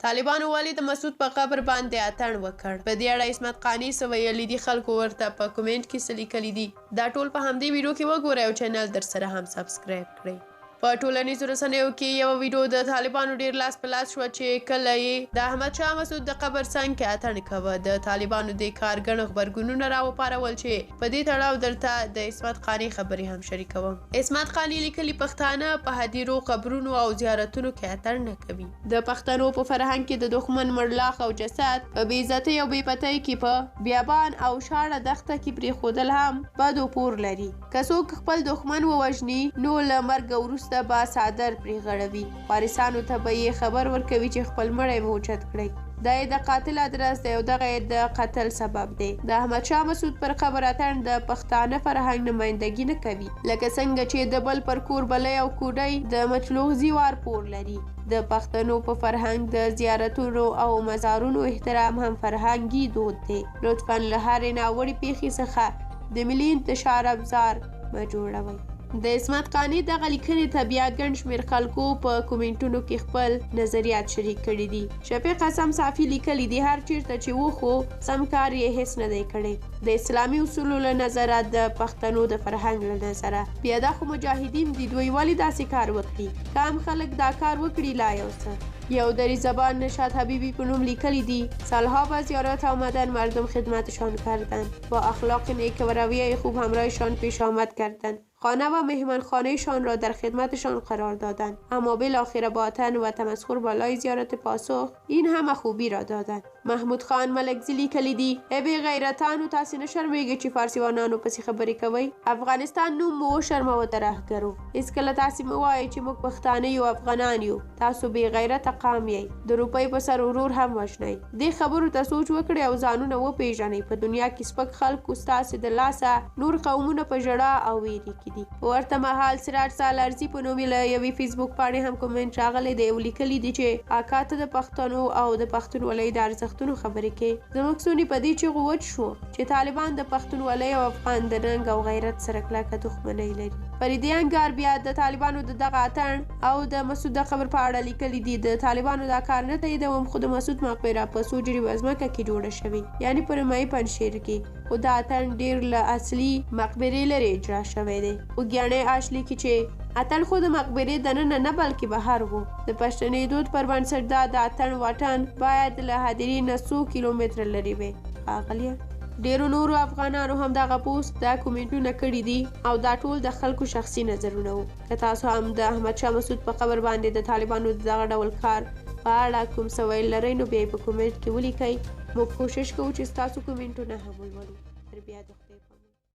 طالبانو ولې د مسعود په قبر باندې اتڼ وکړ؟ په دې اړه عصمت قانع څه ویلي دي؟ خلکو ورته په کومنټ کې څه لیکلي دي؟ دا ټول په همدې ویډیو کې وګورئ او چینل درسره هم سبسکرایب کړئ. په ټولنیزو رسنیو کې یوه ویډیو د طالبانو ډیر لاس په لاس شوه چې کله یې د احمد شاه مسعود د قبر څنګ کې اتڼ کوه. د طالبانو د کار ګڼ غبرګونونه راوپارول چې په دې تړاو درته د عصمت قانع خبرې هم شریکوم. عصمت قانع لیکلي پښتانه په هدیرو، قبرونو او زیارتونو کې اتڼ نه کوي. د پښتنو په فرهنګ کې د دښمن مړلاښ او جسد په بې عزتۍ او بې پتۍ کې په بیابان او شاړه دښته کې پرېښودل هم بد و پور لري. که څوک خپل دښمن ووژني نو له مرګه وروسته با څادر پرې غړوي. وارثانو ته به یې خبر ورکوي چې خپل مړی مو اوچت کړئ. دا یې د قاتل ادرس دی او دغه یې د قتل سبب دی. د احمد شاه مسعود پر قبر اتڼ د پښتانه فرهنګ نمایندګي نه کوي، لکه څنګه چې د بل پر کور بلۍ او کوډۍ د مچلوغ زیوار پور لري. د پښتنو په فرهنګ د زیارتونو او مزارونو احترام هم فرهنګي دود دی. لطفا له هرې ناوړې پیښې څخه د ملي انتشار ابزار مه جوړوئ. د عصمت قانع دغه لیکنې ته بیا ګڼ شمېر خلکو په کومنټونو کې خپل نظریات شریک کړي دي. شفیق قسم صافي لیکلي دي هر چیرته چې و خو سم کار یې هیڅ نه دی کړی. د اسلامي اصولو له نظره، د پښتنو د فرهنګ له نظره بیا دا خو مجاهدین دي، دوی ولې داسې کار وکړي؟ که هم خلک دا کار وکړي لا یو څه. یو دری زبان نشاط حبیبی په نوم لیکلی دی سالها با زیارت آمدن مردم خدمتشان کردن، با اخلاق نیک و رویه خوب همراهشان پیش آمد کردن، خانه و مهمانخانهشان را در خدمتشان قرار دادن، اما بالاخره باطن و تمسخر بالای زیارت پاسخ این همه خوبی را دادن. محمود خان ملکزی لیکلی دی ای بی غیرتانو تاسې نه شرمېږئ چې فارسیوانانو پسې خبرې کوئ؟ افغانستان نوم مو وشرموه د رهګرو. هېڅکله تاسې مه وایئ چې موږ پښتانه یو، افغانان یو. تاسو بې غیرته قام یئ، د روپۍ په سر ورور هم وژنئ. دې خبرو ته سوچ وکړئ او ځانونه وپېژنئ. په دنیا کې سپک خلکو ستاسې د لاسه نور قومونه په ژړا او ویرې کې دي. په ورته مهال سراج سالارزي په نوم له یوې فیسبوک پاڼې هم کومنټ راغلی دی او لیکلي دي چې اکا ته د پښتنو او د پښتونولۍ د ارزښتونو خبرې کې زموږ سونې په دې چغو وچ شو چې طالبان د پښتونولۍ او افغان د ننګ او غیرت سره کلکه دښمنۍ لري. فریدي انګار بیا د طالبانو د دغه اتڼ او د مسعود د قبر په اړه لیکلي دي د طالبانو دا کار نه تاییدوم، خو د مسعود مقبره په څو جریبه ځمکه کې جوړه شوې، یعنې په نیمایي پنجشیر کې، خو دا اتڼ ډېر له اصلي مقبرې لرې اجرا شوی دی. وګیاڼی آش لیکي چې اتڼ خو د مقبرې دننه نه بلکې بهر و. د پښتني دود پر بنسټ دا د اتڼ واټن باید له هدیرې نه 100 کیلومتره لرې وي. ښاغلیه ډیرو نورو افغانانو هم دغه پوسټ دا کومنټونه کړي دي او دا ټول د خلکو شخصي نظرونه وو. که تاسو هم د احمد شاه مسعود په قبر باندې د طالبانو د دغه ډول کار په اړه کوم څه ویل لرئ نو بیا یې په کومنټ کې ولیکئ. موږ کوشش کوو چې ستاسو کومنټونه هم ولولو. تر بیا د خدای په امان.